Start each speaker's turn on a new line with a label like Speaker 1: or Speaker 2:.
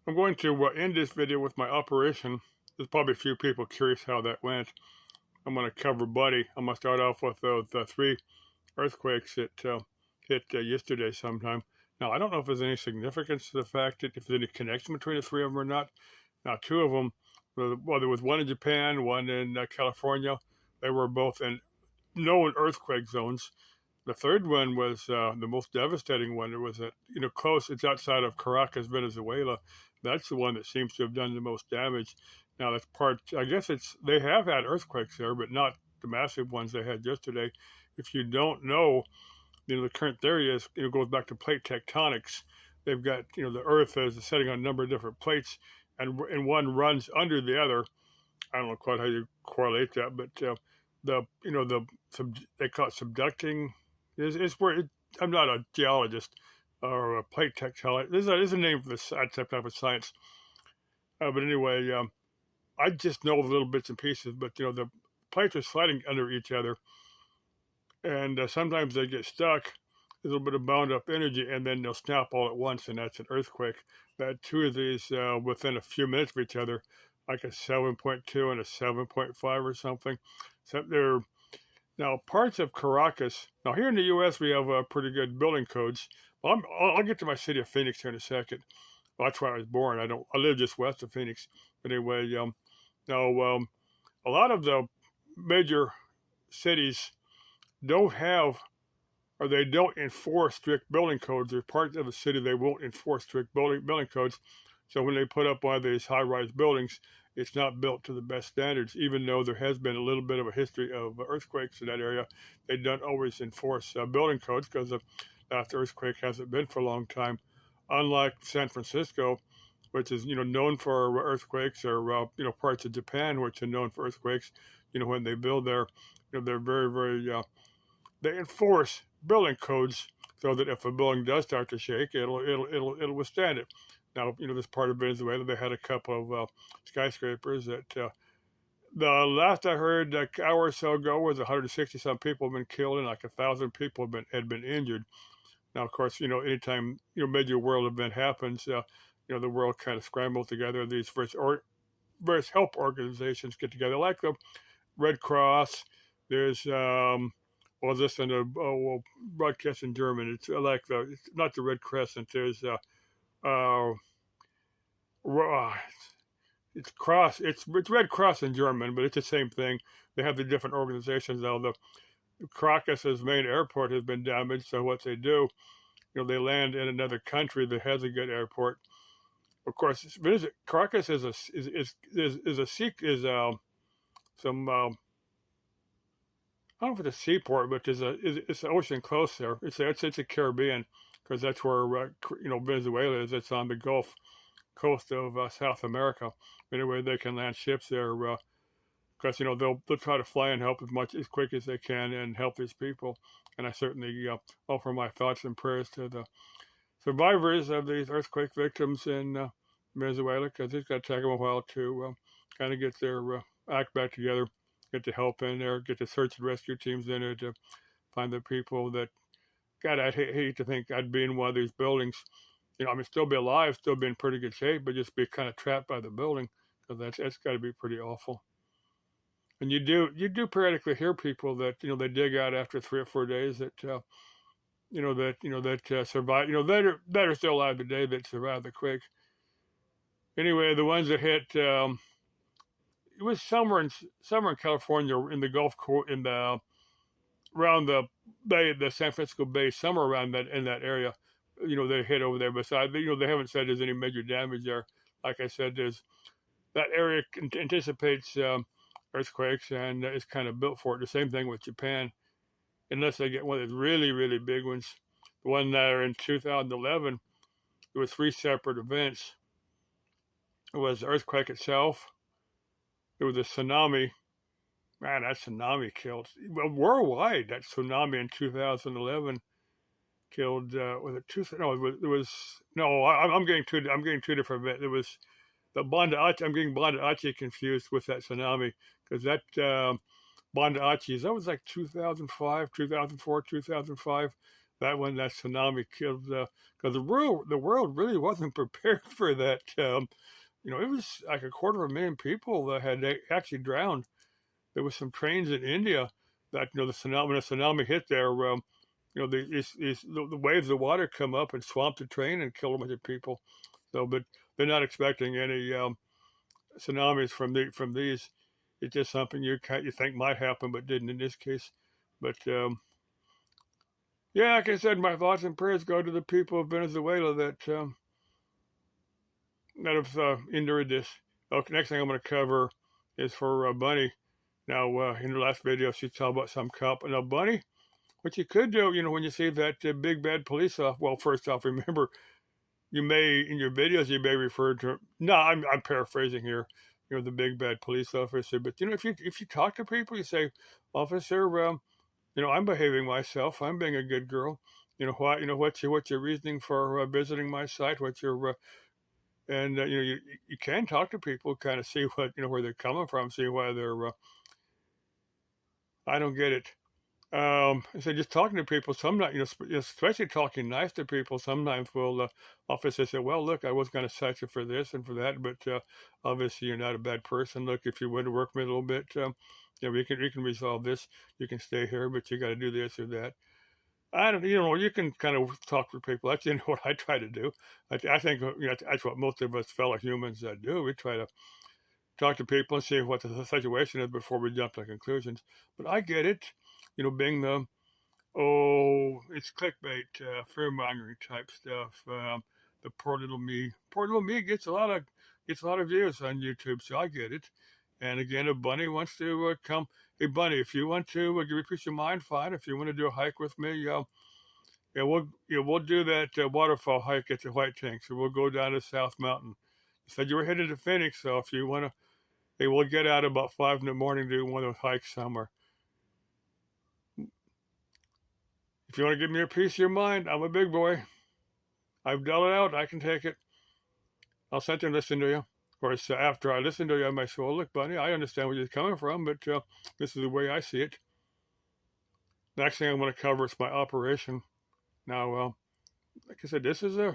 Speaker 1: I'm going to end this video with my operation. There's probably a few people curious how that went. I'm going to cover Buddy. I'm going to start off with the three earthquakes that hit yesterday sometime. Now, I don't know if there's any significance to the fact that if there's any connection between the three of them or not. Now, two of them, well, there was one in Japan, one in California. They were both in known earthquake zones. The third one was the most devastating one. It was close. It's outside of Caracas, Venezuela. That's the one that seems to have done the most damage. Now that's part. I guess they have had earthquakes there, but not the massive ones they had yesterday. If you don't know, the current theory is goes back to plate tectonics. They've got the Earth is setting on a number of different plates, and one runs under the other. I don't know quite how you correlate that, but they call it subducting. Is where I'm not a geologist or a plate tectonic. There's a name for this type of science. But anyway, I just know the little bits and pieces. But the plates are sliding under each other, and sometimes they get stuck. There's a little bit of bound up energy, and then they'll snap all at once, and that's an earthquake. That two of these within a few minutes of each other, like a 7.2 and a 7.5 or something. So they're now parts of Caracas. Now here in the U.S. we have pretty good building codes. Well, I'll get to my city of Phoenix here in a second. Well, that's where I was born. I live just west of Phoenix. But anyway, a lot of the major cities don't have or they don't enforce strict building codes. There's parts of the city they won't enforce strict building codes. So when they put up one of these high-rise buildings, it's not built to the best standards, even though there has been a little bit of a history of earthquakes in that area. They don't always enforce building codes because the last earthquake hasn't been for a long time. Unlike San Francisco, which is known for earthquakes, or parts of Japan which are known for earthquakes. When they build there, they're very very they enforce building codes so that if a building does start to shake, it'll withstand it. Now, this part of Venezuela, they had a couple of skyscrapers that the last I heard an hour or so ago was 160 some people have been killed and like 1,000 people had been injured. Now, of course, anytime major world event happens, the world kind of scrambles together. These various help organizations get together, like the Red Cross. There's well, this in the broadcast in German. It's like it's not the Red Crescent. There's uh, it's Red Cross in German, but it's the same thing. They have the different organizations now. The Caracas's main airport has been damaged, so what they do, they land in another country that has a good airport. Of course, Caracas is some I don't know if it's a seaport, but it's an ocean close there. It's a Caribbean because that's where Venezuela is. It's on the Gulf coast of South America. Anyway, they can land ships there because they'll try to fly and help as quick as they can and help these people. And I certainly offer my thoughts and prayers to the survivors of these earthquake victims in Venezuela, because it's going to take them a while to kind of get their act back together, get the help in there, get the search and rescue teams in there to find the people that, God, I'd hate to think I'd be in one of these buildings. Still be alive, still be in pretty good shape, but just be kind of trapped by the building, because that's got to be pretty awful. And you do periodically hear people that they dig out after 3 or 4 days that survive, that are still alive today that survived the quake. Anyway, the ones that hit, it was somewhere in California, in the Gulf Coast, around the bay, the San Francisco Bay, somewhere around that in that area. They hit over there. Besides, they haven't said there's any major damage there. Like I said, there's that area anticipates earthquakes and is kind of built for it. The same thing with Japan, unless they get one of those really really big ones. The one that in 2011, there was 3 separate events. It was the earthquake itself. There was a tsunami. Man, that tsunami killed. Well, worldwide, that tsunami in 2011 killed. Was it two? No, it was no. I'm getting two different events. It was the Banda Aceh. I'm getting Banda Aceh confused with that tsunami, because that Banda Aceh, that was like 2005, 2004, 2005. that tsunami killed, because the world really wasn't prepared for that. It was like 250,000 people that had actually drowned. There was some trains in India that when the tsunami hit there, the waves of water come up and swamp the train and kill a bunch of people. So, but they're not expecting any tsunamis from these. It's just something you think might happen, but didn't in this case. But yeah, like I said, my thoughts and prayers go to the people of Venezuela that have endured this. Okay, next thing I'm going to cover is for Bunny. Now, in the last video, she talked about some cop. Now, Bunny, what you could do, when you see that big bad police officer, well, first off, remember, in your videos, you may refer to, no, I'm paraphrasing here, the big bad police officer. But, if you talk to people, you say, officer, I'm behaving myself. I'm being a good girl. What's your reasoning for visiting my site? What's your, and, you can talk to people, kind of see what, where they're coming from, see why they're, I don't get it. So just talking to people, sometimes, especially talking nice to people, sometimes will officers say, well, look, I was going to cite you for this and for that, but obviously you're not a bad person. Look, if you would work with me a little bit, we can resolve this. You can stay here, but you got to do this or that. I don't, you can kind of talk to people. That's what I try to do. I think that's what most of us fellow humans do. We try to talk to people and see what the situation is before we jump to conclusions. But I get it, being it's clickbait, fear-mongering type stuff. The poor little me gets a lot of views on YouTube, so I get it. And again, if Bunny wants to come, hey Bunny, if you want to give me a piece of mind, fine. If you want to do a hike with me, we'll do that waterfall hike at the White Tank. So we'll go down to South Mountain. You said you were headed to Phoenix, so if you want to, hey, we'll get out about 5 in the morning to do one of those hikes somewhere. If you want to give me a piece of your mind, I'm a big boy. I've dealt it out. I can take it. I'll sit there and listen to you. Of course, after I listen to you, I might say, well, look, Bunny, I understand where you're coming from, but this is the way I see it. Next thing I'm going to cover is my operation. Now, like I said, this is a